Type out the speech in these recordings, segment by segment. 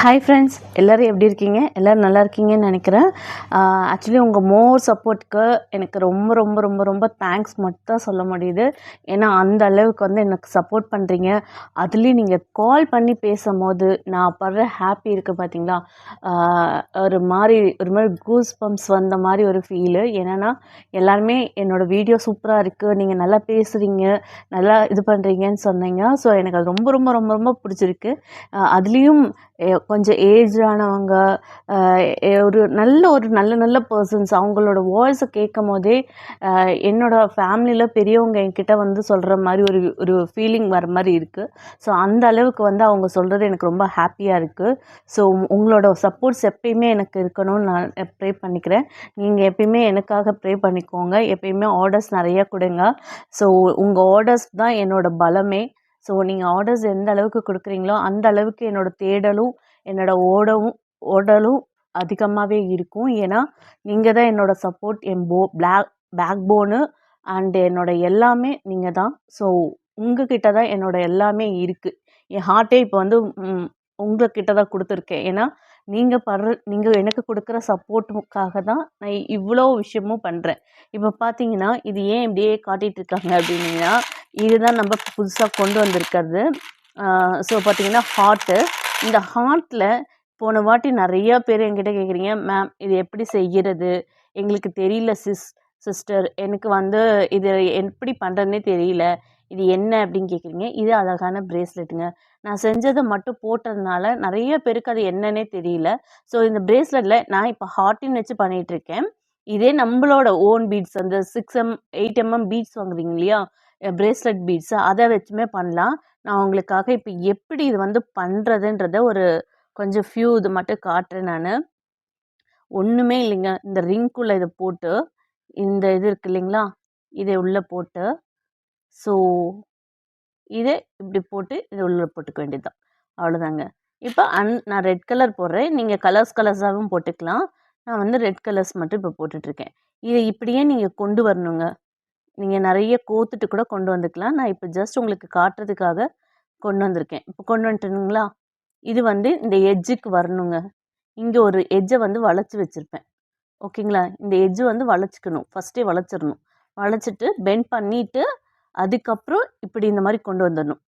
Hi friends, எல்லோரும் எப்படி இருக்கீங்க? எல்லோரும் நல்லா இருக்கீங்கன்னு நினைக்கிறேன். ஆக்சுவலி உங்கள் மோர் சப்போர்ட்க்கு எனக்கு ரொம்ப ரொம்ப ரொம்ப ரொம்ப தேங்க்ஸ் மட்டும் தான் சொல்ல முடியுது. ஏன்னா அந்த அளவுக்கு வந்து எனக்கு சப்போர்ட் பண்ணுறீங்க. அதுலேயும் நீங்கள் கால் பண்ணி பேசும்போது நான் படுற ஹாப்பி இருக்குது பார்த்தீங்களா? ஒரு மாதிரி கூஸ் பம்ப்ஸ் வந்த மாதிரி ஒரு ஃபீலு. என்னென்னா எல்லாருமே என்னோடய வீடியோ சூப்பராக இருக்குது, நீங்கள் நல்லா பேசுகிறீங்க, நல்லா இது பண்ணுறீங்கன்னு சொன்னீங்க. ஸோ எனக்கு அது ரொம்ப ரொம்ப ரொம்ப ரொம்ப பிடிச்சிருக்கு. அதுலேயும் கொஞ்சம் ஏஜானவங்க, ஒரு நல்ல நல்ல பர்சன்ஸ் அவங்களோட வாய்ஸை கேட்கும் போதே என்னோடய ஃபேமிலியில் பெரியவங்க என்கிட்ட வந்து சொல்கிற மாதிரி ஒரு ஒரு ஃபீலிங் வர மாதிரி இருக்குது. ஸோ அந்த அளவுக்கு வந்து அவங்க சொல்கிறது எனக்கு ரொம்ப ஹாப்பியாக இருக்குது. ஸோ உங்களோட சப்போர்ட்ஸ் எப்பயுமே எனக்கு இருக்கணும்னு நான் ப்ரே பண்ணிக்கிறேன். நீங்கள் எப்பயுமே எனக்காக ப்ரே பண்ணிக்கோங்க. எப்பயுமே ஆர்டர்ஸ் நிறையா கொடுங்க. ஸோ உங்கள் ஆர்டர்ஸ் தான் என்னோடய பலமே. ஸோ நீங்கள் ஆர்டர்ஸ் எந்த அளவுக்கு கொடுக்குறீங்களோ அந்த அளவுக்கு என்னோடய தேடலும் என்னோடய ஓடலும் அதிகமாகவே இருக்கும். ஏன்னா நீங்கள் தான் என்னோடய சப்போர்ட், என் பேக் போனு அண்ட் என்னோடய எல்லாமே நீங்கள் தான். ஸோ உங்ககிட்ட தான் என்னோடய எல்லாமே இருக்குது. என் ஹார்ட்டே இப்போ வந்து உங்ககிட்ட தான் கொடுத்துருக்கேன். ஏன்னா நீங்கள் எனக்கு கொடுக்குற சப்போர்ட்டுக்காக தான் நான் இவ்வளோ விஷயமும் பண்ணுறேன். இப்போ பார்த்தீங்கன்னா இது ஏன் இப்படியே காட்டிகிட்ருக்காங்க அப்படின்னா, இதுதான் நம்ம புதுசாக கொண்டு வந்திருக்கிறது. ஸோ பார்த்தீங்கன்னா ஹார்ட்டு. இந்த ஹார்ட்டில் போன வாட்டி நிறையா பேர் என்கிட்ட கேட்குறீங்க, மேம் இது எப்படி செய்கிறது, எங்களுக்கு தெரியல சிஸ்டர், எனக்கு வந்து இது எப்படி பண்ணுறதுனே தெரியல, இது என்ன அப்படின்னு கேட்குறீங்க. இது அழகான ப்ரேஸ்லெட்டுங்க. நான் செஞ்சதை மட்டும் போட்டதுனால நிறைய பேருக்கு அது என்னன்னே தெரியல. ஸோ இந்த ப்ரேஸ்லெட்டில் நான் இப்போ ஹார்ட்டின் வச்சு பண்ணிகிட்ருக்கேன். இதே நம்மளோட ஓன் பீட்ஸ், அந்த 8mm பீட்ஸ் வாங்குறீங்க இல்லையா, ப்ரேஸ்லெட் பீட்ஸ், அதை வச்சுமே பண்ணலாம். நான் உங்களுக்காக இப்போ எப்படி இது வந்து பண்ணுறதுன்றத ஒரு கொஞ்சம் இது மட்டும் காட்டுறேன் நான். ஒன்றுமே இல்லைங்க, இந்த ரிங்குள்ளே இதை போட்டு, இந்த இது இருக்குது இல்லைங்களா, இதை உள்ளே போட்டு, ஸோ இதை இப்படி போட்டு இதை உள்ளே போட்டுக்க வேண்டியது தான், அவ்வளோதாங்க. இப்போ நான் ரெட் கலர் போடுறேன். நீங்கள் கலர்ஸாகவும் போட்டுக்கலாம். நான் வந்து ரெட் கலர்ஸ் மட்டும் இப்போ போட்டுட்ருக்கேன். இதை இப்படியே நீங்கள் கொண்டு வரணுங்க. நீங்கள் நிறைய கோத்துட்டு கூட கொண்டு வந்துக்கலாம். நான் இப்போ ஜஸ்ட் உங்களுக்கு காட்டுறதுக்காக கொண்டு வந்திருக்கேன். இப்போ கொண்டு வந்துட்டுங்களா, இது வந்து இந்த எட்ஜுக்கு வரணுங்க. இங்கே ஒரு எட்ஜை வந்து வளைச்சி வச்சுருப்பேன். ஓகேங்களா, இந்த எட்ஜு வந்து வளைச்சிக்கணும், ஃபஸ்ட்டே வளைச்சிடணும். வளைச்சிட்டு பெண்ட் பண்ணிவிட்டு அதுக்கப்புறம் இப்படி இந்த மாதிரி கொண்டு வந்துடணும்.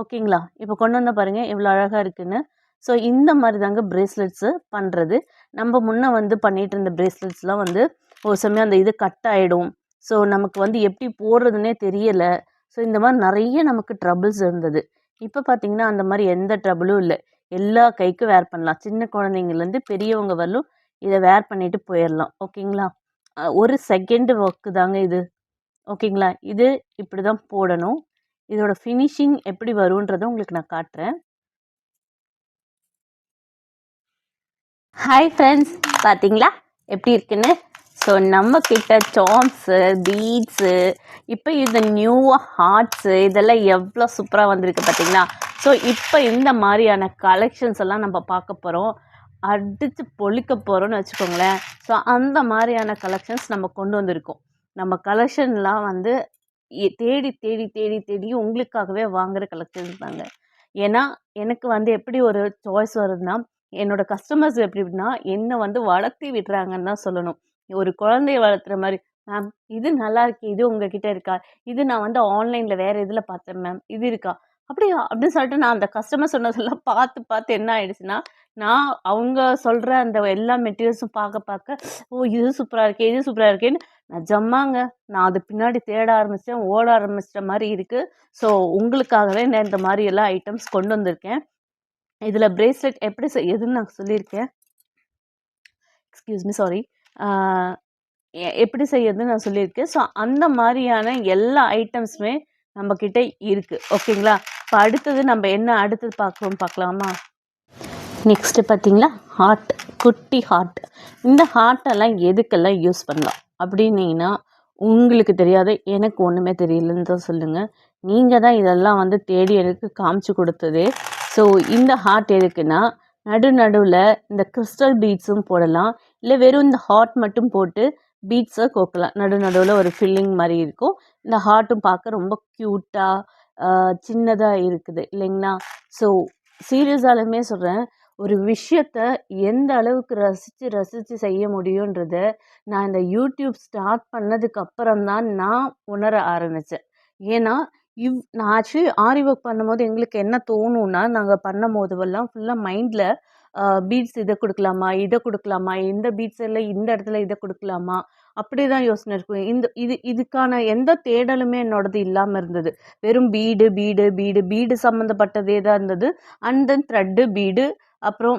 ஓகேங்களா, இப்போ கொண்டு வந்தால் பாருங்கள் எவ்வளோ அழகாக இருக்குதுன்னு. ஸோ இந்த மாதிரி தாங்க ப்ரேஸ்லெட்ஸு பண்ணுறது. நம்ம முன்னே வந்து பண்ணிகிட்டு இருந்த ப்ரேஸ்லெட்ஸ்லாம் வந்து ஒரு சமயம் அந்த இது கட் ஆகிடும். ஸோ நமக்கு வந்து எப்படி போடுறதுனே தெரியலை. ஸோ இந்த மாதிரி நிறைய நமக்கு ட்ரபிள்ஸ் இருந்தது. இப்போ பார்த்தீங்கன்னா அந்த மாதிரி எந்த ட்ரபிளும் இல்லை. எல்லா கைக்கும் வேர் பண்ணலாம். சின்ன குழந்தைங்கள்லேருந்து பெரியவங்க வரலும் இதை வேர் பண்ணிவிட்டு போயிடலாம். ஓகேங்களா, ஒரு செகண்டு ஒர்க்கு தாங்க இது. ஓகேங்களா, இது இப்படி தான் போடணும். இதோட ஃபினிஷிங் எப்படி வரும்ன்றதை உங்களுக்கு நான் காட்டுறேன். ஹாய் ஃப்ரெண்ட்ஸ், பார்த்தீங்களா எப்படி இருக்குன்னு? ஸோ நம்மக்கிட்ட சாம்ஸு, பீட்ஸு, இப்போ இந்த நியூவாக ஹார்ட்ஸு, இதெல்லாம் எவ்வளோ சூப்பராக வந்திருக்கு பார்த்தீங்களா? ஸோ இப்போ இந்த மாதிரியான கலெக்ஷன்ஸ் எல்லாம் நம்ம பார்க்க போகிறோம். அடித்து பொழிக்க போகிறோன்னு வச்சுக்கோங்களேன். ஸோ அந்த மாதிரியான கலெக்ஷன்ஸ் நம்ம கொண்டு வந்திருக்கோம். நம்ம கலெக்ஷன்லாம் வந்து தேடி தேடி தேடி தேடி உங்களுக்காகவே வாங்குகிற கலெக்ஷன்ஸ் தாங்க. ஏன்னா எனக்கு வந்து எப்படி ஒரு சாய்ஸ் வருதுன்னா, என்னோடய கஸ்டமர்ஸ் எப்படின்னா என்னை வந்து வளர்த்தி விடுறாங்கன்னு தான் சொல்லணும். ஒரு குழந்தைய வளர்த்துற மாதிரி, மேம் இது நல்லா இருக்கு, இது உங்ககிட்ட இருக்கா, இது நான் வந்து ஆன்லைனில் வேறு இதில் பார்த்தேன் மேம், இது இருக்கா, அப்படியா அப்படின்னு சொல்லிட்டு நான் அந்த கஸ்டமர் சொன்னதெல்லாம் பார்த்து பார்த்து என்ன ஆயிடுச்சுன்னா, நான் அவங்க சொல்கிற அந்த எல்லா மெட்டீரியல்ஸும் பார்க்க ஓ இது சூப்பராக இருக்கே, இது சூப்பராக இருக்கேன்னு நிஜமாங்க நான் அது பின்னாடி தேட ஆரம்பித்தேன், ஓட ஆரம்பிச்சிட்ட மாதிரி இருக்குது. ஸோ உங்களுக்காகவே நான் இந்த மாதிரி எல்லாம் ஐட்டம்ஸ் கொண்டு வந்திருக்கேன். இதில் ப்ரேஸ்லெட் எப்படி செய்யுதுன்னு நான் சொல்லியிருக்கேன். Excuse me, sorry. எப்படி செய்யறதுன்னு நான் சொல்லியிருக்கேன். ஸோ அந்த மாதிரியான எல்லா ஐட்டம்ஸுமே நம்மக்கிட்ட இருக்குது. ஓகேங்களா, இப்போ அடுத்தது நம்ம என்ன அடுத்தது பார்க்கலாமா? நெக்ஸ்ட்டு பார்த்தீங்களா, ஹார்ட், குட்டி ஹார்ட். இந்த ஹார்ட்டெல்லாம் எதுக்கெல்லாம் யூஸ் பண்ணலாம் அப்படின்னீங்கன்னா, உங்களுக்கு தெரியாது, எனக்கு ஒன்றுமே தெரியலன்னு தான் சொல்லுங்கள். நீங்கள் தான் இதெல்லாம் வந்து தேடி எனக்கு காமிச்சு கொடுத்ததே. ஸோ இந்த ஹார்ட் எதுக்குன்னா, நடுவில் இந்த கிறிஸ்டல் பீட்ஸும் போடலாம், இல்லை வெறும் இந்த ஹார்ட் மட்டும் போட்டு பீட்ஸை கோக்கலாம். நடுவில் ஒரு ஃபில்லிங் மாதிரி இருக்கும். இந்த ஹார்ட்டும் பார்க்க ரொம்ப க்யூட்டாக சின்னதாக இருக்குது இல்லைங்களா? ஸோ சீரியஸாலுமே சொல்கிறேன், ஒரு விஷயத்த எந்த அளவுக்கு ரசித்து ரசித்து செய்ய முடியுன்றத நான் இந்த யூடியூப் ஸ்டார்ட் பண்ணதுக்கு அப்புறம் தான் நான் உணர ஆரம்பித்தேன். ஏன்னா நான் ஆக்சுவலி ஆரி ஒர்க் பண்ணும்போது எங்களுக்கு என்ன தோணும்னா, நாங்கள் பண்ணும்போதெல்லாம் ஃபுல்லாக மைண்டில் பீட்ஸ் இதை கொடுக்கலாமா, இதை கொடுக்கலாமா, இந்த பீட்ஸ் எல்லாம் இந்த இடத்துல இதை கொடுக்கலாமா, அப்படி தான் யோசனை இருக்கும். இதுக்கான எந்த தேடலுமே என்னோடது இல்லாமல் இருந்தது. வெறும் பீடு பீடு பீடு பீடு சம்மந்தப்பட்டதே தான் இருந்தது. அண்ட் தென் த்ரெட்டு பீடு அப்புறம்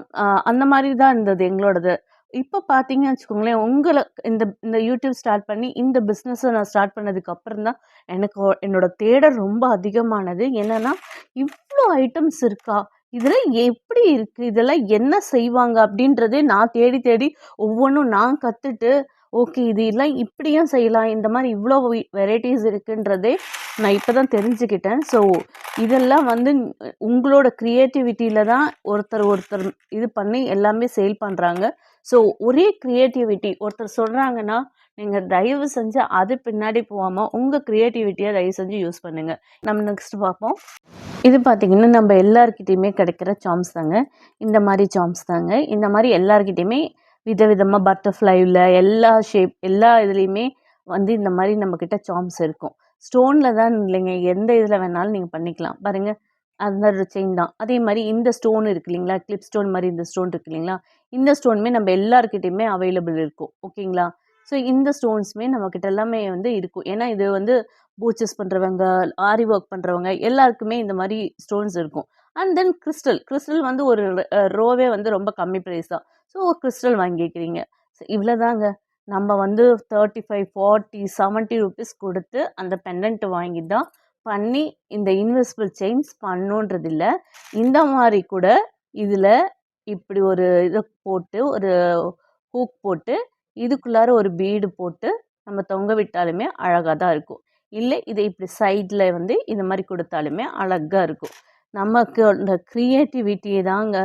அந்த மாதிரி தான் இருந்தது எங்களோடது. இப்போ பார்த்தீங்கன்னு வச்சுக்கோங்களேன், இந்த இந்த யூடியூப் ஸ்டார்ட் பண்ணி இந்த பிஸ்னஸை நான் ஸ்டார்ட் பண்ணதுக்கு அப்புறம் தான் எனக்கு என்னோட தேடல் ரொம்ப அதிகமானது. என்னன்னா, இவ்வளோ ஐட்டம்ஸ் இருக்கா, இதெல்லாம் எப்படி இருக்கு, இதெல்லாம் என்ன செய்வாங்க அப்படின்றதே நான் தேடி தேடி ஒவ்வொன்றும் நான் கற்றுட்டு, ஓகே இது எல்லாம் இப்படியும் செய்யலாம், இந்த மாதிரி இவ்வளோ வெரைட்டிஸ் இருக்குன்றதே நான் இப்போ தான் தெரிஞ்சுக்கிட்டேன். ஸோ இதெல்லாம் வந்து உங்களோட க்ரியேட்டிவிட்டியில் தான் ஒருத்தர் இது பண்ணி எல்லாமே சேல் பண்ணுறாங்க. ஸோ ஒரே க்ரியேட்டிவிட்டி ஒருத்தர் சொல்கிறாங்கன்னா, நீங்கள் தயவு செஞ்சு அது பின்னாடி போகாமல் உங்கள் க்ரியேட்டிவிட்டியை தயவு செஞ்சு யூஸ் பண்ணுங்கள். நம்ம நெக்ஸ்ட் பார்ப்போம். இது பார்த்திங்கன்னா நம்ம எல்லாருக்கிட்டேயுமே கிடைக்கிற சாம்ஸ் தாங்க. இந்த மாதிரி சாம்ஸ் தாங்க. இந்த மாதிரி எல்லாருக்கிட்டேயுமே விதவிதமாக பட்டர்ஃப்ளைவில் எல்லா ஷேப் எல்லா இதுலேயுமே வந்து இந்த மாதிரி நம்மக்கிட்ட சாம்ஸ் இருக்கும். ஸ்டோனில் தான் இல்லைங்க, எந்த இதில் வேணாலும் நீங்கள் பண்ணிக்கலாம். பாருங்கள், அந்த ஒரு செயின் தான். அதே மாதிரி இந்த ஸ்டோன் இருக்குது இல்லைங்களா, கிளிப் ஸ்டோன் மாதிரி இந்த ஸ்டோன் இருக்குது இல்லைங்களா, இந்த ஸ்டோனுமே நம்ம எல்லாருக்கிட்டையுமே அவைலபிள் இருக்கும். ஓகேங்களா. ஸோ இந்த ஸ்டோன்ஸுமே நம்மக்கிட்ட எல்லாமே வந்து இருக்கும். ஏன்னா இது வந்து பூச்சஸ் பண்ணுறவங்க, ஆரி ஒர்க் பண்ணுறவங்க எல்லாருக்குமே இந்த மாதிரி ஸ்டோன்ஸ் இருக்கும். அண்ட் தென் கிறிஸ்டல் வந்து ஒரு ரோவே வந்து ரொம்ப கம்மி ப்ரைஸ் தான். So crystal வாங்கிக்கிறீங்க. ஸோ இவ்வளோதாங்க. நம்ம வந்து 35, 40, 70 ருபீஸ் கொடுத்து அந்த பெண்டன்ட் வாங்கி தான் பண்ணி இந்த இன்வெஸ்பிள் செயின்ஸ் பண்ணணுன்றது இல்லை. இந்த மாதிரி கூட இதில் இப்படி ஒரு இதை போட்டு ஒரு ஹூக் போட்டு இதுக்குள்ளார ஒரு பீடு போட்டு நம்ம தொங்க விட்டாலுமே அழகாக தான் இருக்கும். இல்லை இதை இப்படி சைடில் வந்து இந்த மாதிரி கொடுத்தாலுமே அழகாக இருக்கும். நமக்கு அந்த க்ரியேட்டிவிட்டியை தாங்க,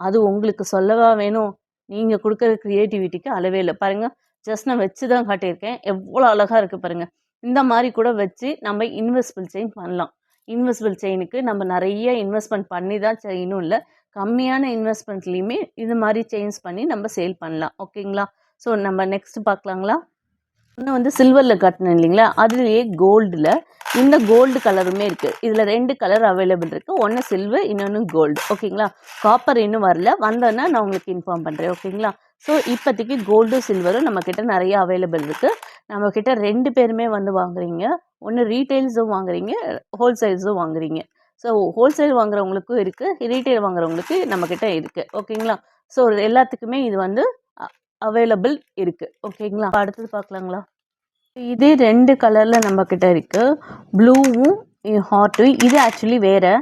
அது உங்களுக்கு சொல்லவா வேணும். நீங்கள் கொடுக்குற க்ரியேட்டிவிட்டிக்கு அளவே இல்லை. பாருங்கள், ஜஸ்ட் நான் வச்சு தான் காட்டியிருக்கேன். எவ்வளோ அழகாக இருக்குது பாருங்கள். இந்த மாதிரி கூட வச்சு நம்ம இன்வெஸ்பிள் செயின் பண்ணலாம். இன்வெஸ்பிள் செயினுக்கு நம்ம நிறைய இன்வெஸ்ட்மெண்ட் பண்ணி தான் செய்யணும் இல்லை, கம்மியான இன்வெஸ்ட்மெண்ட்லேயுமே இது மாதிரி செயின்ஸ் பண்ணி நம்ம சேல் பண்ணலாம். ஓகேங்களா. ஸோ நம்ம நெக்ஸ்ட் பார்க்கலாங்களா. இன்னும் வந்து சில்வரில் கட்டணும் இல்லைங்களா, அதுலேயே கோல்டில் இந்த கோல்டு கலருமே இருக்குது. இதில் 2 கலர் அவைலபிள் இருக்குது. ஒன்று சில்வர், இன்னொன்று கோல்டு. ஓகேங்களா. காப்பர் இன்னும் வரல, வந்தோன்னா நான் உங்களுக்கு இன்ஃபார்ம் பண்ணுறேன். ஓகேங்களா. ஸோ இப்போதைக்கு கோல்டும் சில்வரும் நம்மக்கிட்ட நிறைய அவைலபிள் இருக்குது. நம்மக்கிட்ட 2 பேருமே வந்து வாங்குறீங்க. ஒன்று ரீட்டைல்ஸும் வாங்குறீங்க, ஹோல்சேல்ஸும் வாங்குறீங்க. ஸோ ஹோல்சேல் வாங்குறவங்களுக்கும் இருக்குது, ரீட்டைல் வாங்குறவங்களுக்கு நம்மக்கிட்ட இருக்குது. ஓகேங்களா. ஸோ எல்லாத்துக்குமே இது வந்து அவைலபிள் இருக்குது. ஓகேங்களா. அடுத்தது பார்க்கலாங்களா. இதே 2 கலரில் நம்மக்கிட்ட இருக்குது, ப்ளூவும் ஹார்ட்டும். இது ஆக்சுவலி வேறு.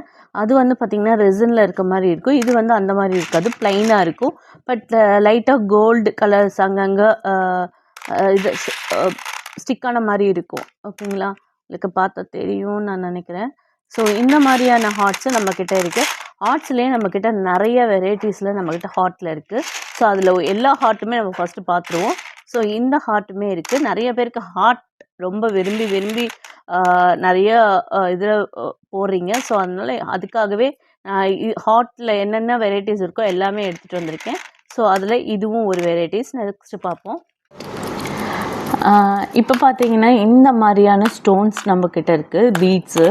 அது வந்து பார்த்திங்கன்னா ரெசினில் இருக்க மாதிரி இருக்கும். இது வந்து அந்த மாதிரி இருக்காது, ப்ளைனாக இருக்கும். பட் லைட்டாக கோல்டு கலர்ஸ் அங்கங்கே இது ஸ்டிக்கான மாதிரி இருக்கும். ஓகேங்களா. உங்களுக்கு பார்த்தா தெரியும்னு நான் நினைக்கிறேன். ஸோ இந்த மாதிரியான ஹார்ட்ஸு நம்மக்கிட்ட இருக்குது. ஹார்ட்ஸ்லேயே நம்மக்கிட்ட நிறைய வெரைட்டிஸில் நம்மக்கிட்ட ஹார்ட்டில் இருக்குது. ஸோ அதில் எல்லா ஹார்ட்டுமே நம்ம ஃபஸ்ட்டு பார்த்துருவோம். ஸோ இந்த ஹார்ட்டுமே இருக்குது. நிறைய பேருக்கு ஹார்ட் ரொம்ப விரும்பி விரும்பி நிறைய இதில் போடுறீங்க. ஸோ அதனால் அதுக்காகவே ஹார்ட்டில் என்னென்ன வெரைட்டிஸ் இருக்கோ எல்லாமே எடுத்துகிட்டு வந்திருக்கேன். ஸோ அதில் இதுவும் ஒரு வெரைட்டிஸ். நெக்ஸ்ட்டு பார்ப்போம். இப்போ பார்த்தீங்கன்னா இந்த மாதிரியான ஸ்டோன்ஸ் நம்மக்கிட்ட இருக்குது, பீட்ஸு.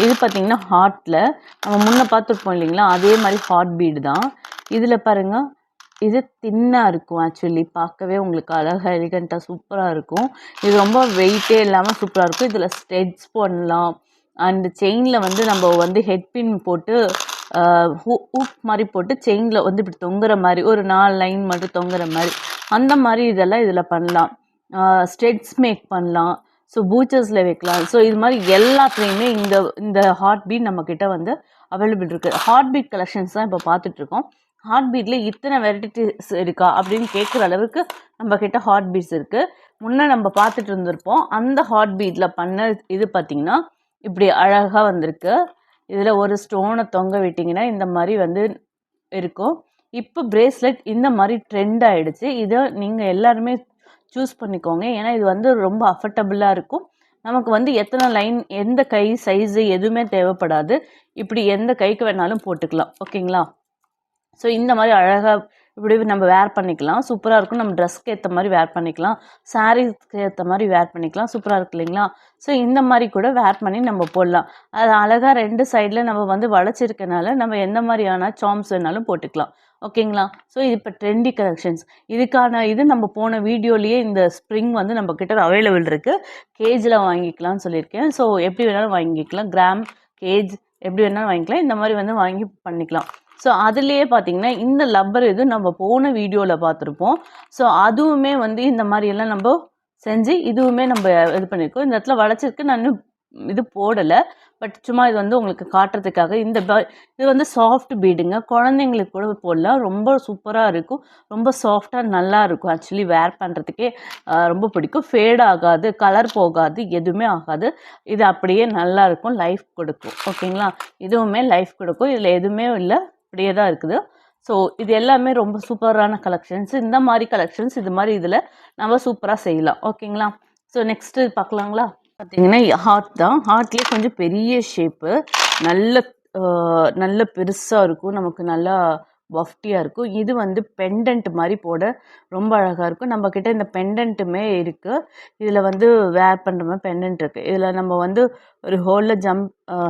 இது பார்த்திங்கன்னா ஹார்ட்டில் நம்ம முன்னே பார்த்துருப்போம் இல்லைங்களா, அதே மாதிரி ஹார்ட் பீடு தான். இதில் பாருங்கள், இது தின்னாக இருக்கும். ஆக்சுவலி பார்க்கவே உங்களுக்கு அழகாக எலிகண்ட்டாக சூப்பராக இருக்கும். இது ரொம்ப வெயிட்டே இல்லாமல் சூப்பராக இருக்கும். இதில் ஸ்டெட்ஸ் பண்ணலாம். அண்டு செயினில் வந்து நம்ம வந்து ஹெட் பின் போட்டு ஹூக் மாதிரி போட்டு செயினில் வந்து இப்படி தொங்குற மாதிரி ஒரு 4 லைன் மட்டும் தொங்குற மாதிரி அந்த மாதிரி இதெல்லாம் இதில் பண்ணலாம். ஸ்டெட்ஸ் மேக் பண்ணலாம். ஸோ பூச்சர்ஸில் வைக்கலாம். ஸோ இது மாதிரி எல்லாத்துலேயுமே இந்த ஹார்ட் பீட் நம்மக்கிட்ட வந்து அவைலபிள் இருக்குது. ஹார்ட் பீட் கலெக்ஷன்ஸ் தான் இப்போ பார்த்துட்ருக்கோம். ஹார்ட் பீட்டில் இத்தனை வெரைட்டிஸ் இருக்கா அப்படின்னு கேட்குற அளவுக்கு நம்மக்கிட்ட ஹார்ட் பீட்ஸ் இருக்குது. முன்னே நம்ம பார்த்துட்டு இருந்திருப்போம். அந்த ஹார்ட் பீட்டில் பண்ண இது பார்த்திங்கன்னா இப்படி அழகாக வந்திருக்கு. இதில் ஒரு ஸ்டோனை தொங்க விட்டிங்கன்னா இந்த மாதிரி வந்து இருக்கும். இப்போ பிரேஸ்லெட் இந்த மாதிரி ட்ரெண்ட் ஆகிடுச்சு. இதை நீங்கள் எல்லாருமே சூஸ் பண்ணிக்கோங்க. ஏன்னா இது வந்து ரொம்ப அஃபர்டபுளாக இருக்கும். நமக்கு வந்து எத்தனை லைன், எந்த கை சைஸு எதுவுமே தேவைப்படாது. இப்படி எந்த கைக்கு வேணாலும் போட்டுக்கலாம். ஓகேங்களா. ஸோ இந்த மாதிரி அழகாக இப்படி நம்ம வேர் பண்ணிக்கலாம், சூப்பராக இருக்கும். நம்ம ட்ரெஸ்க்கு ஏற்ற மாதிரி வேர் பண்ணிக்கலாம், சாரீஸ்க்கு ஏற்ற மாதிரி வேர் பண்ணிக்கலாம், சூப்பராக இருக்கு இல்லைங்களா? ஸோ இந்த மாதிரி கூட வேர் பண்ணி நம்ம போடலாம். அது அழகாக 2 சைடில் நம்ம வந்து வளைச்சிருக்கனால நம்ம எந்த மாதிரியான சார்ம்ஸ் வேணாலும் போட்டுக்கலாம். ஓகேங்களா? ஸோ இது இப்போ ட்ரெண்டி கலெக்ஷன்ஸ். இதுக்கான இது நம்ம போன வீடியோலேயே இந்த ஸ்ப்ரிங் வந்து நம்ம கிட்ட அவைலபிள் இருக்குது. கேஜில் வாங்கிக்கலாம்னு சொல்லியிருக்கேன். ஸோ எப்படி வேணாலும் வாங்கிக்கலாம், கிராம், கேஜ் எப்படி வேணாலும் வாங்கிக்கலாம். இந்த மாதிரி வந்து வாங்கி பண்ணிக்கலாம். ஸோ அதுலேயே பார்த்தீங்கன்னா இந்த லப்பர் இது நம்ம போன வீடியோவில் பார்த்துருப்போம். ஸோ அதுவுமே வந்து இந்த மாதிரியெல்லாம் நம்ம செஞ்சு இதுவுமே நம்ம இது பண்ணியிருக்கோம். இந்த இடத்துல வளைச்சிருக்கு, நான் இன்னும் இது போடலை, பட் சும்மா இது வந்து உங்களுக்கு காட்டுறதுக்காக. இது வந்து சாஃப்ட் பீடுங்க, குழந்தைங்களுக்கு கூட போடலாம், ரொம்ப சூப்பராக இருக்கும், ரொம்ப சாஃப்டாக நல்லா இருக்கும். ஆக்சுவலி வேர் பண்ணுறதுக்கே ரொம்ப பிடிக்கும், ஃபேட் ஆகாது, கலர் போகாது, எதுவுமே ஆகாது. இது அப்படியே நல்லா இருக்கும், லைஃப் கொடுக்கும். ஓகேங்களா? இதுவுமே லைஃப் கொடுக்கும், இதில் எதுவுமே இல்லை, அப்படியே தான் இருக்குது. ஸோ இது எல்லாமே ரொம்ப சூப்பரான கலெக்ஷன்ஸ். இந்த மாதிரி கலெக்ஷன்ஸ் இது மாதிரி இதில் நம்ம சூப்பராக செய்யலாம். ஓகேங்களா? ஸோ நெக்ஸ்ட்டு பார்க்கலாங்களா? பார்த்தீங்கன்னா ஹார்ட் தான். ஹார்ட்லேயே கொஞ்சம் பெரிய ஷேப்பு, நல்ல பெருசாக இருக்கும், நமக்கு நல்லா வஃப்டியாக இருக்கும். இது வந்து பெண்டன்ட் மாதிரி போட ரொம்ப அழகாக இருக்கும். நம்மக்கிட்ட இந்த பெண்டன்ட்டுமே இருக்குது. இதில் வந்து வேர் பண்ணுற மாதிரி பெண்டன்ட் இருக்குது. இதில் நம்ம வந்து ஒரு ஹோலில்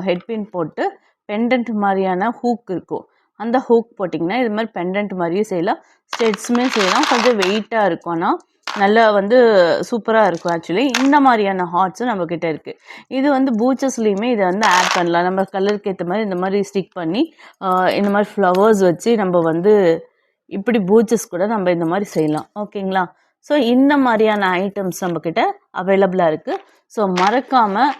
ஹெட்பின் போட்டு பெண்டன்ட் மாதிரியான ஹூக் இருக்கும், அந்த ஹூக் போட்டிங்கன்னா இது மாதிரி பெண்டன்ட் மாதிரியும் செய்யலாம், ஸ்டெட்ஸுமே செய்யலாம். கொஞ்சம் வெயிட்டாக இருக்கும், ஆனால் நல்லா வந்து சூப்பராக இருக்கும். ஆக்சுவலி இந்த மாதிரியான ஹார்ட்ஸும் நம்மக்கிட்ட இருக்குது. இது வந்து பூச்சஸ்லேயுமே இதை வந்து ஆட் பண்ணலாம். நம்ம கலருக்கு ஏற்ற மாதிரி இந்த மாதிரி ஸ்டிக் பண்ணி இந்த மாதிரி ஃப்ளவர்ஸ் வச்சு நம்ம வந்து இப்படி பூச்சஸ் கூட நம்ம இந்த மாதிரி செய்யலாம். ஓகேங்களா? ஸோ இந்த மாதிரியான ஐட்டம்ஸ் நம்மக்கிட்ட அவைலபிளாக இருக்குது. ஸோ மறக்காமல்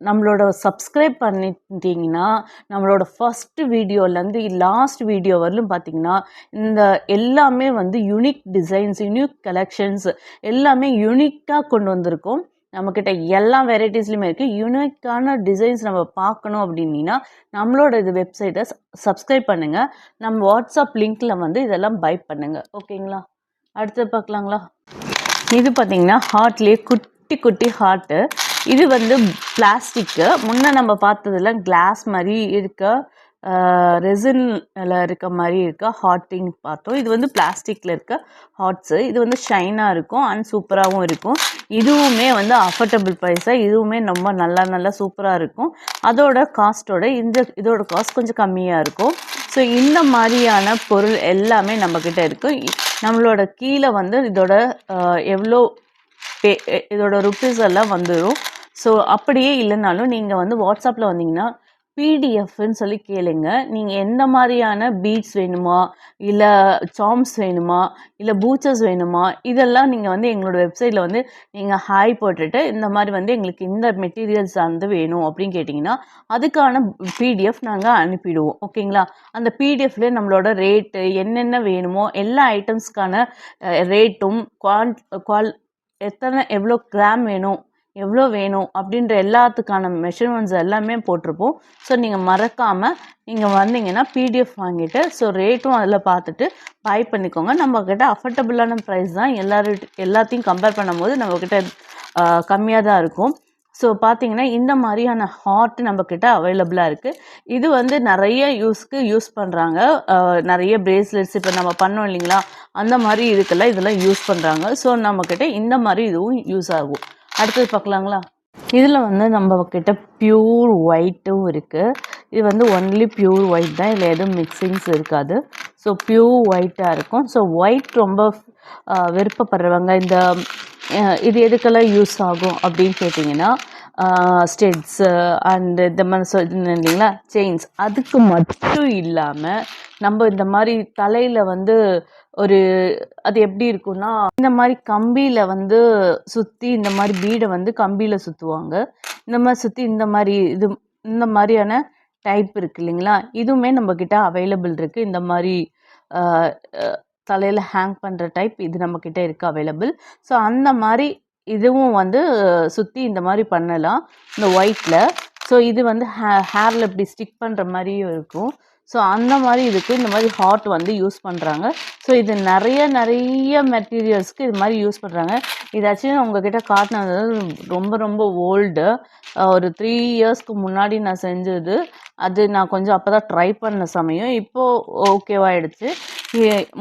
நம்மளோட சப்ஸ்கிரைப் பண்ணிட்டீங்கன்னா நம்மளோட ஃபஸ்ட்டு வீடியோலேருந்து லாஸ்ட் வீடியோ வரலும் பார்த்தீங்கன்னா இந்த எல்லாமே வந்து யூனிக் டிசைன்ஸ், யூனிக் கலெக்ஷன்ஸ் எல்லாமே யூனிக்காக கொண்டு வந்திருக்கோம். நம்மக்கிட்ட எல்லா வெரைட்டிஸ்லையுமே இருக்குது. யூனிக்கான டிசைன்ஸ் நம்ம பார்க்கணும் அப்படின்னா நம்மளோட இது வெப்சைட்டை சப்ஸ்கிரைப் பண்ணுங்கள். நம்ம வாட்ஸ்அப் லிங்க்கில் வந்து இதெல்லாம் பை பண்ணுங்கள். ஓகேங்களா? அடுத்து பார்க்கலாங்களா? இது பார்த்திங்கன்னா ஹார்ட்லேயே குட்டி குட்டி ஹார்ட்டு. இது வந்து பிளாஸ்டிக்கு. முன்னே நம்ம பார்த்ததெல்லாம் கிளாஸ் மாதிரி இருக்க, ரெசினில் இருக்க மாதிரி இருக்க ஹார்ட்டிங் பார்த்தோம். இது வந்து பிளாஸ்டிக்கில் இருக்க ஹார்ட்ஸு. இது வந்து ஷைனாக இருக்கும் அண்ட் சூப்பராகவும் இருக்கும். இதுவுமே வந்து அஃபோர்டபுள் ப்ரைஸாக, இதுவுமே ரொம்ப நல்லா சூப்பராக இருக்கும். அதோட காஸ்ட்டோட இதோட காஸ்ட் கொஞ்சம் கம்மியாக இருக்கும். ஸோ இந்த மாதிரியான பொருள் எல்லாமே நம்மக்கிட்ட இருக்குது. நம்மளோட கீழே வந்து இதோட எவ்வளோ இதோட ருப்பீஸ் எல்லாம் வந்துடும். ஸோ அப்படியே இல்லைனாலும் நீங்கள் வந்து வாட்ஸ்அப்பில் வந்தீங்கன்னா பிடிஎஃப்னு சொல்லி கேளுங்க. நீங்கள் எந்த மாதிரியான பீட்ஸ் வேணுமா, இல்லை சார்ம்ஸ் வேணுமா, இல்லை பூச்சஸ் வேணுமா, இதெல்லாம் நீங்கள் வந்து எங்களோட வெப்சைட்டில் வந்து நீங்கள் ஹாய் போட்டுட்டு இந்த மாதிரி வந்து எங்களுக்கு இந்த மெட்டீரியல்ஸ் வந்து வேணும் அப்படின்னு கேட்டிங்கன்னா அதுக்கான பிடிஎஃப் நாங்கள் அனுப்பிடுவோம். ஓகேங்களா? அந்த பிடிஎஃப்லேயே நம்மளோட ரேட்டு, என்னென்ன வேணுமோ எல்லா ஐட்டம்ஸ்க்கான ரேட்டும், எவ்வளோ கிராம் வேணும், எவ்வளோ வேணும் அப்படின்ற எல்லாத்துக்கான மெஷர்மெண்ட்ஸ் எல்லாமே போட்டிருப்போம். ஸோ நீங்கள் மறக்காமல் நீங்கள் வந்தீங்கன்னா பிடிஎஃப் வாங்கிட்டு ஸோ ரேட்டும் அதில் பார்த்துட்டு பை பண்ணிக்கோங்க. நம்மக்கிட்ட அஃபோர்டபுளான ப்ரைஸ் தான். எல்லாத்தையும் கம்பேர் பண்ணும்போது நம்மக்கிட்ட கம்மியாக தான் இருக்கும். ஸோ பார்த்தீங்கன்னா இந்த மாதிரியான ஹார்ட் நம்மக்கிட்ட அவைலபிளாக இருக்குது. இது வந்து நிறைய யூஸ் பண்ணுறாங்க. நிறைய பிரேஸ்லெட்ஸ் இப்போ நம்ம பண்ணோம் இல்லைங்களா, அந்த மாதிரி இதுக்கெல்லாம் இதெல்லாம் யூஸ் பண்ணுறாங்க. ஸோ நம்மக்கிட்ட இந்த மாதிரி இதுவும் யூஸ் ஆகும். அடுத்தது பார்க்கலாங்களா? இதில் வந்து நம்மக்கிட்ட பியூர் ஒயிட்டும் இருக்குது. இது வந்து ஒன்லி பியூர் ஒயிட் தான், இதில் எதுவும் மிக்சிங்ஸ் இருக்காது. ஸோ பியூர் ஒயிட்டாக இருக்கும். ஸோ ஒயிட் ரொம்ப விருப்பப்படுறவங்க இது எதுக்கெல்லாம் யூஸ் ஆகும் அப்படின்னு கேட்டிங்கன்னா ஸ்டெட்ஸு அண்டு இந்த மாதிரி சொல்லியிருந்தேன் இல்லைங்களா, செயின்ஸ், அதுக்கு மட்டும் இல்லாமல் நம்ம இந்த மாதிரி தலையில் வந்து அது எப்படி இருக்குன்னா இந்த மாதிரி கம்பியில் வந்து சுற்றி இந்த மாதிரி பீடை வந்து கம்பியில் சுற்றுவாங்க. இந்த மாதிரி சுற்றி இந்த மாதிரியான டைப் இருக்குது இல்லைங்களா, இதுவுமே நம்மக்கிட்ட அவைலபிள் இருக்குது. இந்த மாதிரி தலையில் ஹேங் பண்ணுற டைப் இது நம்மக்கிட்ட இருக்குது அவைலபிள். ஸோ அந்த மாதிரி இதுவும் வந்து சுற்றி இந்த மாதிரி பண்ணலாம் இந்த ஒயிட்டில். ஸோ இது வந்து ஹேரில் இப்படி ஸ்டிக் பண்ணுற மாதிரியும் இருக்கும். ஸோ அந்த மாதிரி இதுக்கு இந்த மாதிரி ஹாட் வந்து யூஸ் பண்ணுறாங்க. ஸோ இது நிறைய மெட்டீரியல்ஸ்க்கு இது மாதிரி யூஸ் பண்ணுறாங்க. இது ஆக்சுவலி நான் உங்ககிட்ட காட்டினது ரொம்ப ரொம்ப ஓல்டு, ஒரு 3 இயர்ஸ்க்கு முன்னாடி நான் செஞ்சது. அது நான் கொஞ்சம் அப்போ தான் ட்ரை பண்ண சமயம். இப்போது ஓகேவாகிடுச்சு.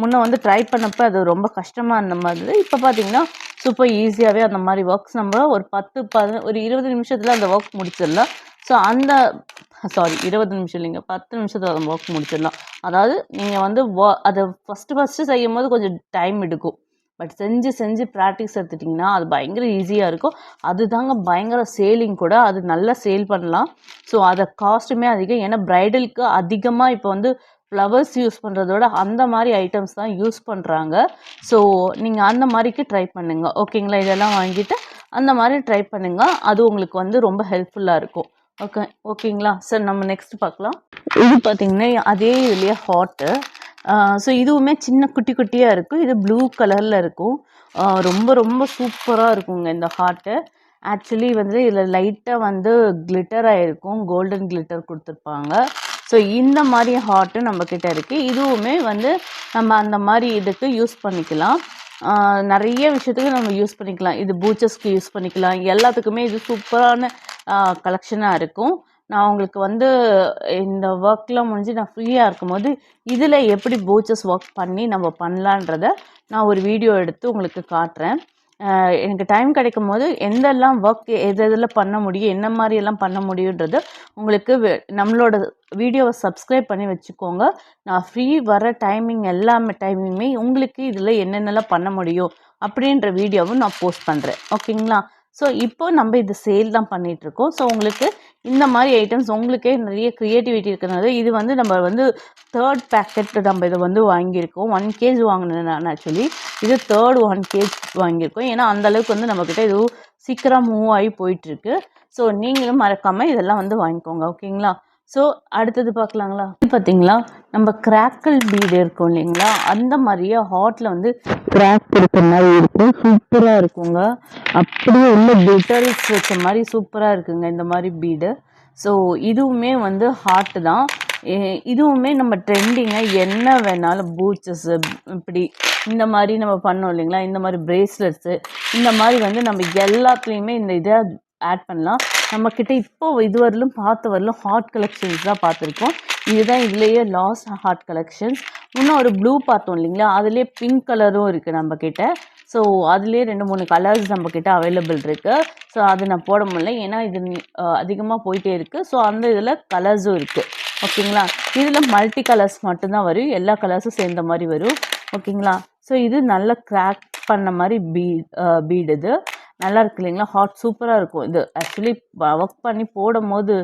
முன்ன வந்து ட்ரை பண்ணப்போ அது ரொம்ப கஷ்டமாக இருந்த மாதிரி. இப்போ பார்த்தீங்கன்னா சூப்பர் ஈஸியாகவே அந்த மாதிரி ஒர்க்ஸ் நம்ம ஒரு 20 நிமிஷத்தில் அந்த ஒர்க் முடிச்சிடலாம். ஸோ அந்த 20 நிமிஷம் இல்லைங்க, 10 நிமிஷத்தில் அந்த ஒர்க் முடிச்சிடலாம். அதாவது நீங்கள் வந்து அதை ஃபஸ்ட்டு செய்யும் போது கொஞ்சம் டைம் எடுக்கும். பட் செஞ்சு ப்ராக்டிஸ் எடுத்துட்டிங்கன்னா அது பயங்கர ஈஸியாக இருக்கும். அது தாங்க பயங்கர சேலிங் கூட. அது நல்லா சேல் பண்ணலாம். ஸோ அதை காஸ்ட்டுமே அதிகம். ஏன்னா ப்ரைடலுக்கு அதிகமாக இப்போ வந்து ஃப்ளவர்ஸ் யூஸ் பண்ணுறதோட அந்த மாதிரி ஐட்டம்ஸ் தான் யூஸ் பண்ணுறாங்க. ஸோ நீங்கள் அந்த மாதிரிக்கு ட்ரை பண்ணுங்கள். ஓகேங்களா? இதெல்லாம் வாங்கிட்டு அந்த மாதிரி ட்ரை பண்ணுங்கள். அது உங்களுக்கு வந்து ரொம்ப ஹெல்ப்ஃபுல்லாக இருக்கும். ஓகேங்களா சார்? நம்ம நெக்ஸ்ட் பார்க்கலாம். இது பார்த்தீங்கன்னா அதே இதுலேயே ஹாட்டு. ஸோ இதுவுமே சின்ன குட்டியாக இருக்கும். இது ப்ளூ கலரில் இருக்கும். ரொம்ப ரொம்ப சூப்பராக இருக்குங்க இந்த ஹார்ட்டு. ஆக்சுவலி வந்து இதில் லைட்டாக வந்து கிளிட்டர் ஆகிருக்கும், கோல்டன் கிளிட்டர் கொடுத்துருப்பாங்க. ஸோ இந்த மாதிரி ஹார்ட்டு நம்மக்கிட்ட இருக்குது. இதுவுமே வந்து நம்ம அந்த மாதிரி இதுக்கு யூஸ் பண்ணிக்கலாம். நிறைய விஷயத்துக்கு நம்ம யூஸ் பண்ணிக்கலாம். இது பூச்சஸ்க்கு யூஸ் பண்ணிக்கலாம். எல்லாத்துக்குமே இது சூப்பரான கலெக்ஷனாக இருக்கும். நான் உங்களுக்கு வந்து இந்த ஒர்க்லாம் முடிஞ்சு நான் ஃப்ரீயாக இருக்கும்போது இதில் எப்படி பூச்சஸ் ஒர்க் பண்ணி நம்ம பண்ணலான்றத நான் ஒரு வீடியோ எடுத்து உங்களுக்கு காட்டுறேன். எனக்கு டைம் கிடைக்கும் போது எந்தெல்லாம் ஒர்க் எதில் பண்ண முடியும், என்ன மாதிரியெல்லாம் பண்ண முடியுன்றது உங்களுக்கு நம்மளோட வீடியோவை சப்ஸ்கிரைப் பண்ணி வச்சுக்கோங்க. நான் ஃப்ரீ வர டைமிங்குமே உங்களுக்கு இதில் என்னென்னலாம் பண்ண முடியும் அப்படின்ற வீடியோவும் நான் போஸ்ட் பண்ணுறேன். ஓகேங்களா? ஸோ இப்போ நம்ம இது சேல் தான் பண்ணிகிட்ருக்கோம். ஸோ உங்களுக்கு இந்த மாதிரி ஐட்டம்ஸ் உங்களுக்கே நிறைய க்ரியேட்டிவிட்டி இருக்கிறனால இது வந்து நம்ம வந்து 3rd பேக்கெட் நம்ம இதை வந்து வாங்கியிருக்கோம். 1 kg வாங்கினேன் நான். ஆக்சுவலி இது 3rd 1 kg வாங்கியிருக்கோம். ஏன்னா அந்தளவுக்கு வந்து நம்மக்கிட்ட இது சீக்கிரம் மூவ் ஆகி போயிட்டுருக்கு. ஸோ நீங்களும் மறக்காமல் இதெல்லாம் வந்து வாங்கிக்கோங்க. ஓகேங்களா? ஸோ அடுத்தது பார்க்கலாங்களா? இது பார்த்தீங்களா, நம்ம கிராக்கிள் பீடு இருக்கும் இல்லைங்களா, அந்த மாதிரியே ஹாட்டில் வந்து கிராக் இருக்கிற மாதிரி இருக்கும். சூப்பராக இருக்குங்க. அப்படியே உள்ள பெட்டல்ஸ் வச்ச மாதிரி சூப்பராக இருக்குங்க இந்த மாதிரி பீடு. ஸோ இதுவுமே வந்து ஹார்ட்டு தான். இதுவுமே நம்ம ட்ரெண்டிங்காக என்ன வேணாலும் பூச்சஸ்ஸு இப்படி இந்த மாதிரி நம்ம பண்ணோம் இல்லைங்களா, இந்த மாதிரி பிரேஸ்லெட்ஸு இந்த மாதிரி வந்து நம்ம எல்லாத்துலேயுமே இந்த இதை ஆட் பண்ணலாம். நம்மக்கிட்ட இப்போ இதுவரையிலும் பார்த்தவரையிலும் ஹார்ட் கலெக்ஷன்ஸ் தான் பார்த்துருக்கோம். இதுதான் இதுலேயே லாஸ்ட் ஹார்ட் கலெக்ஷன்ஸ். இன்னும் ஒரு ப்ளூ பார்த்தோம் இல்லைங்களா, அதுலேயே பிங்க் கலரும் இருக்குது நம்மக்கிட்ட. ஸோ அதுலேயே 2-3 கலர்ஸ் நம்மக்கிட்ட அவைலபிள் இருக்குது. ஸோ அது நான் போட முடியல, ஏன்னா இது அதிகமாக போயிட்டே இருக்குது. ஸோ அந்த இதில் கலர்ஸும் இருக்குது. ஓகேங்களா? இதில் மல்டி கலர்ஸ் மட்டும்தான் வரும், எல்லா கலர்ஸும் சேர்ந்த மாதிரி வரும். ஓகேங்களா? ஸோ இது நல்ல கிராக் பண்ண மாதிரி பீடு. இது நல்லா இருக்கு இல்லைங்களா? ஹாட் சூப்பராக இருக்கும். இது ஆக்சுவலி ஒர்க் பண்ணி போடும் போது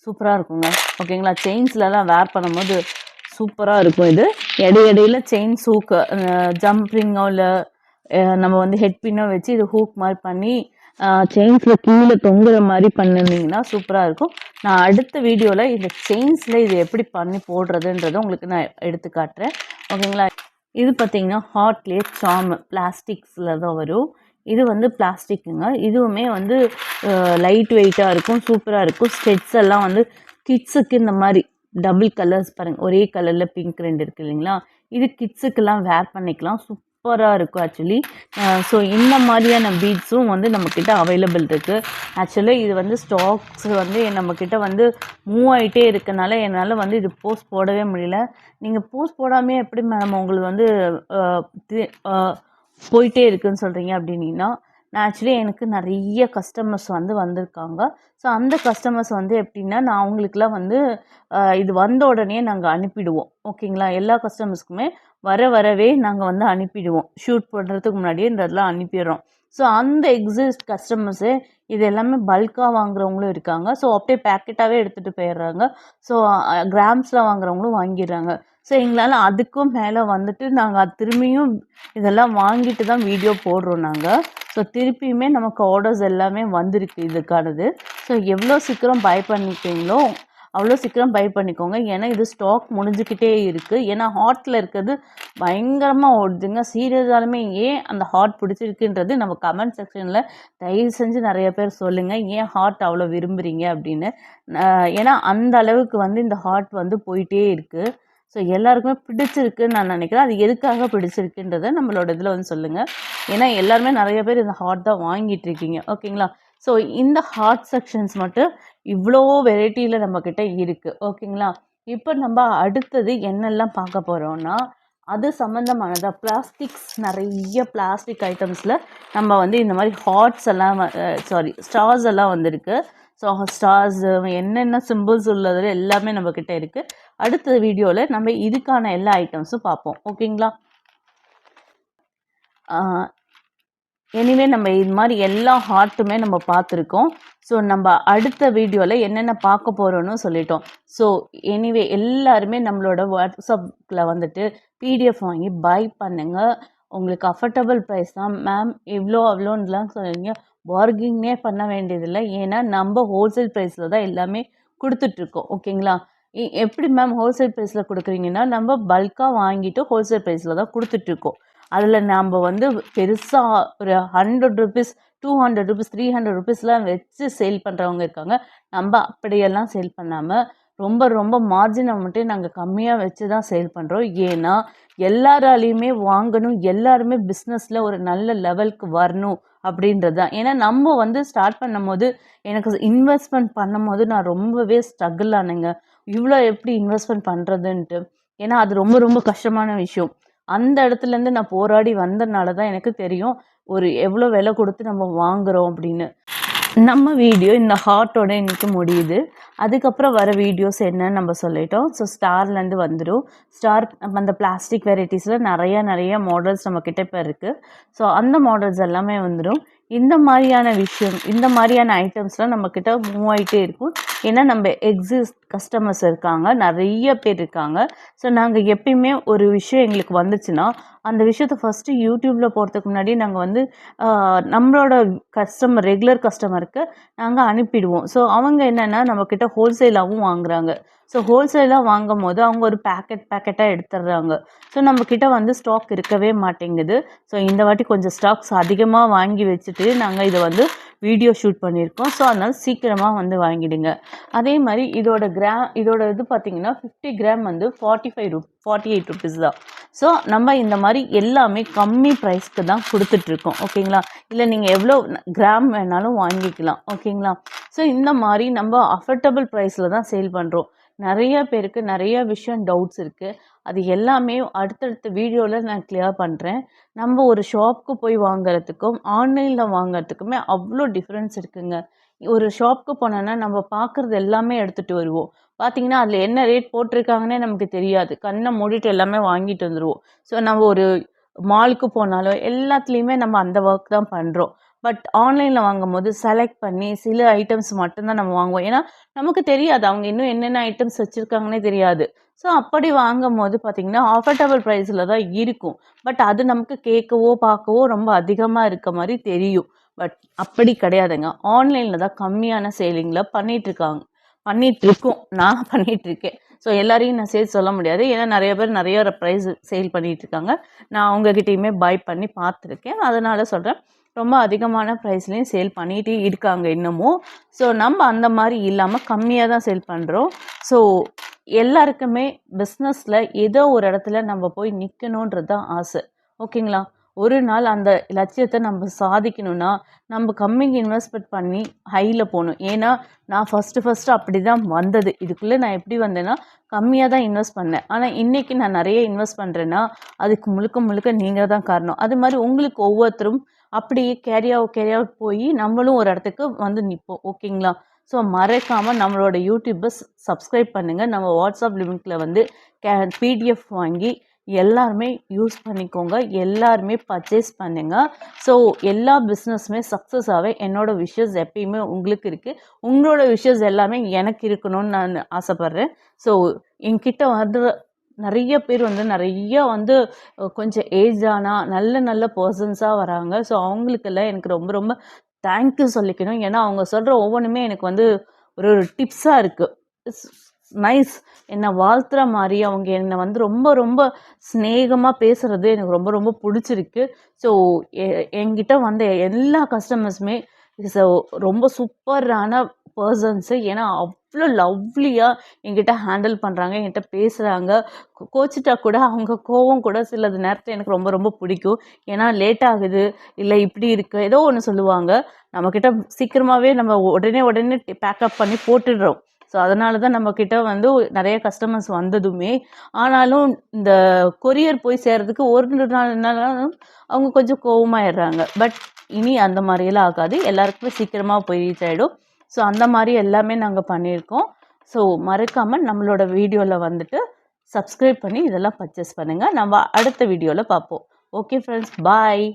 சூப்பராக இருக்குங்க. ஓகேங்களா? செயின்ஸ்லலாம் வேர் பண்ணும்போது சூப்பராக இருக்கும். இது இடையில செயின் ஹூக்கு ஜம்பிங்கோ இல்லை நம்ம வந்து ஹெட் பின்னோ வச்சு இது ஹூக் மாதிரி பண்ணி செயின்ஸில் கீழே தொங்குற மாதிரி பண்ணிருந்தீங்கன்னா சூப்பராக இருக்கும். நான் அடுத்த வீடியோவில் இந்த செயின்ஸில் இது எப்படி பண்ணி போடுறதுன்றதை உங்களுக்கு நான் எடுத்து காட்டுறேன். ஓகேங்களா? இது பார்த்தீங்கன்னா ஹார்ட்லேயே சாம் பிளாஸ்டிக்ஸில் தான் வரும். இது வந்து பிளாஸ்டிக்குங்க. இதுவுமே வந்து லைட் வெயிட்டாக இருக்கும், சூப்பராக இருக்கும். ஸ்டெட்ஸ் எல்லாம் வந்து கிட்ஸுக்கு இந்த மாதிரி டபுள் கலர்ஸ் பாருங்கள், ஒரே கலரில் பிங்க் 2 இருக்குது இல்லைங்களா, இது கிட்ஸுக்கெல்லாம் வேர் பண்ணிக்கலாம். சூப்பராக இருக்கும் ஆக்சுவலி. ஸோ இந்த மாதிரியான பீட்ஸும் வந்து நம்மக்கிட்ட அவைலபிள் இருக்குது. ஆக்சுவலி இது வந்து ஸ்டாக்ஸ் வந்து நம்மக்கிட்ட வந்து மூவ் ஆகிட்டே இருக்கனால என்னால் வந்து இது போஸ்ட் போடவே முடியல. நீங்கள் போஸ்ட் போடாமே எப்படி மேடம் உங்களுக்கு வந்து போயிட்டே இருக்குதுன்னு சொல்கிறீங்க அப்படின்னா, நான் ஆக்சுவலி எனக்கு நிறைய கஸ்டமர்ஸ் வந்து வந்திருக்காங்க. ஸோ அந்த கஸ்டமர்ஸ் வந்து எப்படின்னா, நான் அவங்களுக்குலாம் வந்து இது வந்த உடனே நாங்கள் அனுப்பிடுவோம். ஓகேங்களா? எல்லா கஸ்டமர்ஸ்க்குமே வரவே நாங்கள் வந்து அனுப்பிடுவோம். ஷூட் பண்ணுறதுக்கு முன்னாடியே இந்த இதெல்லாம் அனுப்பிடுறோம். ஸோ அந்த கஸ்டமர்ஸு இது எல்லாமே பல்காக வாங்குறவங்களும் இருக்காங்க. ஸோ அப்படியே பேக்கெட்டாகவே எடுத்துகிட்டு போயிடுறாங்க. ஸோ கிராம்ஸில் வாங்குறவங்களும் வாங்கிடுறாங்க. ஸோ எங்களால் அதுக்கும் மேலே வந்துட்டு நாங்கள் அது திரும்பியும் இதெல்லாம் வாங்கிட்டு தான் வீடியோ போடுறோம் நாங்கள். ஸோ திருப்பியுமே நமக்கு ஆர்டர்ஸ் எல்லாமே வந்திருக்கு இதுக்கானது. ஸோ எவ்வளோ சீக்கிரம் பை பண்ணிப்பீங்களோ அவ்வளோ சீக்கிரம் பை பண்ணிக்கோங்க. ஏன்னா இது ஸ்டாக் முடிஞ்சுக்கிட்டே இருக்குது. ஏன்னா ஹார்ட்டில் இருக்கிறது பயங்கரமாக ஓடுதுங்க. சீரியஸாலுமே ஏன் அந்த ஹார்ட் பிடிச்சிருக்குன்றது நம்ம கமெண்ட் செக்ஷனில் தயவு செஞ்சு நிறைய பேர் சொல்லுங்கள், ஏன் ஹார்ட் அவ்வளோ விரும்புகிறீங்க அப்படின்னு. ஏன்னா அந்த அளவுக்கு வந்து இந்த ஹார்ட் வந்து போயிட்டே இருக்குது. ஸோ எல்லாருக்குமே பிடிச்சிருக்குன்னு நான் நினைக்கிறேன். அது எதுக்காக பிடிச்சிருக்குன்றதை நம்மளோட இதில் வந்து சொல்லுங்கள். ஏன்னா எல்லாருமே நிறைய பேர் இந்த ஹார்ட் தான் வாங்கிட்டு இருக்கீங்க. ஓகேங்களா? ஸோ இந்த ஹார்ட் செக்ஷன்ஸ் மட்டும் இவ்வளோ வெரைட்டியில் நம்மக்கிட்ட இருக்குது. ஓகேங்களா? இப்போ நம்ம அடுத்தது என்னெல்லாம் பார்க்க போகிறோம்னா, அது சம்மந்தமானதாக பிளாஸ்டிக்ஸ், நிறைய பிளாஸ்டிக் ஐட்டம்ஸில் நம்ம வந்து இந்த மாதிரி ஹார்ட்ஸ் எல்லாம் ஸ்டார்ஸ் எல்லாம் வந்திருக்கு. ஸோ ஸ்டார்ஸ் என்னென்ன சிம்பிள்ஸ் உள்ளது எல்லாமே நம்மக்கிட்ட இருக்குது. அடுத்த வீடியோவில் நம்ம இதுக்கான எல்லா ஐட்டம்ஸும் பார்ப்போம். ஓகேங்களா? எனிவே நம்ம இது மாதிரி எல்லா ஹார்ட்டுமே நம்ம பார்த்துருக்கோம். ஸோ நம்ம அடுத்த வீடியோவில் என்னென்ன பார்க்க போகிறோன்னு சொல்லிட்டோம். ஸோ எனிவே எல்லாருமே நம்மளோட வாட்ஸ்அப்பில் வந்துட்டு பிடிஎஃப் வாங்கி பை பண்ணுங்கள். உங்களுக்கு அஃபர்டபுள் ப்ரைஸ் தான் மேம், இவ்வளோ அவ்வளோன்னுலாம் சொல்லுவீங்க. பார்கிங்கே பண்ண வேண்டியதில்லை. ஏன்னா நம்ம ஹோல்சேல் ப்ரைஸில் தான் எல்லாமே கொடுத்துட்ருக்கோம். ஓகேங்களா? எப்படி மேம் ஹோல்சேல் ப்ரைஸில் கொடுக்குறீங்கன்னா, நம்ம பல்காக வாங்கிட்டு ஹோல்சேல் ப்ரைஸில் தான் கொடுத்துட்ருக்கோம். அதில் நம்ம வந்து பெருசாக ஒரு 100 ருபீஸ், 200 ருபீஸ், 300 ருபீஸ்லாம் வச்சு சேல் பண்ணுறவங்க இருக்காங்க. நம்ம அப்படியெல்லாம் சேல் பண்ணாமல் ரொம்ப ரொம்ப மார்ஜினை மட்டும் நாங்கள் கம்மியாக வச்சு தான் சேல் பண்ணுறோம். ஏன்னா எல்லாராலையுமே வாங்கணும், எல்லாருமே பிஸ்னஸில் ஒரு நல்ல லெவலுக்கு வரணும் அப்படின்றது தான். ஏன்னா நம்ம வந்து ஸ்டார்ட் பண்ணும் போது எனக்கு இன்வெஸ்ட்மெண்ட் பண்ணும் போது நான் ரொம்பவே ஸ்ட்ரகிள் ஆனேங்க. இவ்வளோ எப்படி இன்வெஸ்ட்மெண்ட் பண்ணுறதுன்ட்டு. ஏன்னா அது ரொம்ப ரொம்ப கஷ்டமான விஷயம். அந்த இடத்துலேருந்து நான் போராடி வந்தனால தான் எனக்கு தெரியும் ஒரு எவ்வளோ விலை கொடுத்து நம்ம வாங்குகிறோம் அப்படின்னு. நம்ம வீடியோ இந்த ஹார்ட்டோட இன்னைக்கு முடியுது. அதுக்கப்புறம் வர வீடியோஸ் என்னன்னு நம்ம சொல்லிட்டோம். ஸோ ஸ்டார்லேருந்து வந்துடும். ஸ்டார் அந்த பிளாஸ்டிக் வெரைட்டிஸில் நிறைய மாடல்ஸ் நம்மக்கிட்ட இப்போ இருக்குது. ஸோ அந்த மாடல்ஸ் எல்லாமே வந்துடும். இந்த மாதிரியான விஷயம், இந்த மாதிரியான ஐட்டம்ஸ்லாம் நம்மக்கிட்ட மூவ் ஆகிட்டே இருக்கும். ஏன்னா நம்ம கஸ்டமர்ஸ் இருக்காங்க, நிறைய பேர் இருக்காங்க. ஸோ நாங்கள் எப்பயுமே ஒரு விஷயம் எங்களுக்கு வந்துச்சுன்னா அந்த விஷயத்தை ஃபஸ்ட்டு யூடியூப்பில் போகிறதுக்கு முன்னாடி நாங்கள் வந்து நம்மளோட ரெகுலர் கஸ்டமருக்கு நாங்கள் அனுப்பிடுவோம். ஸோ அவங்க என்னென்னா நம்மக்கிட்ட ஹோல்சேலாகவும் வாங்குகிறாங்க. ஸோ ஹோல்சேலாக வாங்கும் போது அவங்க ஒரு பேக்கெட்டாக எடுத்துடுறாங்க. ஸோ நம்மக்கிட்ட வந்து ஸ்டாக் இருக்கவே மாட்டேங்குது. ஸோ இந்த வாட்டி கொஞ்சம் ஸ்டாக்ஸ் அதிகமாக வாங்கி வச்சுட்டு நாங்கள் இதை வந்து வீடியோ ஷூட் பண்ணியிருக்கோம். ஸோ அதனால் சீக்கிரமாக வந்து வாங்கிடுங்க. அதே மாதிரி இதோட இது பார்த்திங்கன்னா 50 கிராம் வந்து 48 ருபீஸ் தான். ஸோ நம்ம இந்த மாதிரி எல்லாமே கம்மி ப்ரைஸ்க்கு தான் கொடுத்துட்ருக்கோம். ஓகேங்களா? இல்லை நீங்கள் எவ்வளோ கிராம் வேணாலும் வாங்கிக்கலாம். ஓகேங்களா? ஸோ இந்த மாதிரி நம்ம அஃபர்டபுள் ப்ரைஸில் தான் சேல் பண்ணுறோம். நிறைய பேருக்கு நிறைய விஷயம் டவுட்ஸ் இருக்குது. அது எல்லாமே அடுத்தடுத்த வீடியோவில் நான் கிளியர் பண்ணுறேன். நம்ம ஒரு ஷாப்புக்கு போய் வாங்குறதுக்கும் ஆன்லைனில் வாங்குறதுக்குமே அவ்வளோ டிஃப்ரென்ஸ் இருக்குங்க. ஒரு ஷாப்புக்கு போனோன்னா நம்ம பார்க்குறது எல்லாமே எடுத்துகிட்டு வருவோம். பார்த்திங்கன்னா அதில் என்ன ரேட் போட்டிருக்காங்கன்னே நமக்கு தெரியாது. கண்ணை மூடிட்டு எல்லாமே வாங்கிட்டு வந்துடுவோம். ஸோ நம்ம ஒரு மாலுக்கு போனாலும் எல்லாத்துலேயுமே நம்ம அந்த ஒர்க் தான் பண்ணுறோம். பட் ஆன்லைனில் வாங்கும் போது செலக்ட் பண்ணி சில ஐட்டம்ஸ் மட்டும்தான் நம்ம வாங்குவோம். ஏன்னா நமக்கு தெரியாது அவங்க இன்னும் என்னென்ன ஐட்டம்ஸ் வச்சுருக்காங்கன்னே தெரியாது. ஸோ அப்படி வாங்கும் போது பார்த்திங்கன்னா அஃபர்டபுள் ப்ரைஸில் தான் இருக்கும். பட் அது நமக்கு கேட்கவோ பார்க்கவோ ரொம்ப அதிகமாக இருக்க மாதிரி தெரியும். பட் அப்படி கிடையாதுங்க. ஆன்லைனில் தான் கம்மியான சேலிங்கில் பண்ணிகிட்ருக்கோம். நான் பண்ணிகிட்ருக்கேன். ஸோ எல்லாரையும் நான் சேர்த்து சொல்ல முடியாது. ஏன்னா நிறைய பேர் நிறைய ப்ரைஸ் சேல் பண்ணிகிட்ருக்காங்க. நான் அவங்கக்கிட்டையுமே பை பண்ணி பார்த்துருக்கேன். அதனால் சொல்கிறேன், ரொம்ப அதிகமான ப்ரைஸ்லேயும் சேல் பண்ணிகிட்டே இருக்காங்க இன்னமும். ஸோ நம்ம அந்த மாதிரி இல்லாமல் கம்மியாக தான் சேல் பண்ணுறோம். ஸோ எல்லாருக்குமே பிஸ்னஸில் ஏதோ ஒரு இடத்துல நம்ம போய் நிற்கணுன்றது தான் ஆசை. ஓகேங்களா? ஒரு நாள் அந்த லட்சியத்தை நம்ம சாதிக்கணும்னா நம்ம கம்மிக்கு இன்வெஸ்ட்மெண்ட் பண்ணி ஹையில் போகணும். ஏன்னா நான் ஃபஸ்ட்டு அப்படி தான் வந்தது. இதுக்குள்ளே நான் எப்படி வந்தேன்னா கம்மியாக தான் இன்வெஸ்ட் பண்ணேன். ஆனால் இன்றைக்கி நான் நிறைய இன்வெஸ்ட் பண்ணுறேன்னா அதுக்கு முழுக்க நீங்கள் தான் காரணம். அது மாதிரி உங்களுக்கு ஒவ்வொருத்தரும் அப்படியே கேரி அவுட் போய் நம்மளும் ஒரு இடத்துக்கு வந்து நிற்போம். ஓகேங்களா? ஸோ மறக்காமல் நம்மளோட யூடியூப்பை சப்ஸ்கிரைப் பண்ணுங்கள். நம்ம வாட்ஸ்அப் லிங்க்கில் வந்து பிடிஎஃப் வாங்கி எல்லாருமே யூஸ் பண்ணிக்கோங்க. எல்லாருமே பர்ச்சேஸ் பண்ணுங்கள். ஸோ எல்லா பிஸ்னஸுமே சக்ஸஸ் ஆக என்னோடய விஷஸ் எப்பயுமே உங்களுக்கு இருக்குது. உங்களோட விஷஸ் எல்லாமே எனக்கு இருக்கணும்னு நான் ஆசைப்பட்றேன். ஸோ என்கிட்ட வந்து நிறைய பேர் வந்து கொஞ்சம் ஏஜானா நல்ல பர்சன்ஸாக வராங்க. ஸோ அவங்களுக்கெல்லாம் எனக்கு ரொம்ப ரொம்ப தேங்க்யூ சொல்லிக்கணும். ஏன்னா அவங்க சொல்கிற ஒவ்வொன்றுமே எனக்கு வந்து ஒரு டிப்ஸாக இருக்குது. நைஸ். என்னை வாழ்த்துற மாதிரி அவங்க என்னை வந்து ரொம்ப ரொம்ப ஸ்நேகமாக பேசுகிறது எனக்கு ரொம்ப ரொம்ப பிடிச்சிருக்கு. ஸோ என்கிட்ட வந்து எல்லா கஸ்டமர்ஸுமே இஸ் ரொம்ப சூப்பரான பர்சன்ஸு. ஏன்னா அவ்வளோ லவ்லியாக என்கிட்ட ஹேண்டில் பண்ணுறாங்க, என்கிட்ட பேசுகிறாங்க. கோச்சிட்டா கூட அவங்க கோவம் கூட சிலது நேரத்தில் எனக்கு ரொம்ப ரொம்ப பிடிக்கும். ஏன்னா லேட் ஆகுது, இல்லை இப்படி இருக்குது, ஏதோ ஒன்று சொல்லுவாங்க. நம்மக்கிட்ட சீக்கிரமாகவே நம்ம உடனே பேக்கப் பண்ணி போட்டுடுறோம். ஸோ அதனால தான் நம்மக்கிட்ட வந்து நிறைய கஸ்டமர்ஸ் வந்ததுமே. ஆனாலும் இந்த கொரியர் போய் சேர்றதுக்கு ஒரு நாளும் அவங்க கொஞ்சம் கோவமாயிடுறாங்க. பட் இனி அந்த மாதிரியெல்லாம் ஆகாது, எல்லாருக்குமே சீக்கிரமாக போய் ரீச் ஆகிடும். ஸோ அந்த மாதிரி எல்லாமே நாங்கள் பண்ணியிருக்கோம். ஸோ மறக்காமல் நம்மளோட வீடியோவில் வந்துட்டு சப்ஸ்கிரைப் பண்ணி இதெல்லாம் பர்ச்சேஸ் பண்ணுங்கள். நம்ம அடுத்த வீடியோவில் பார்ப்போம். ஓகே ஃப்ரெண்ட்ஸ், பாய்.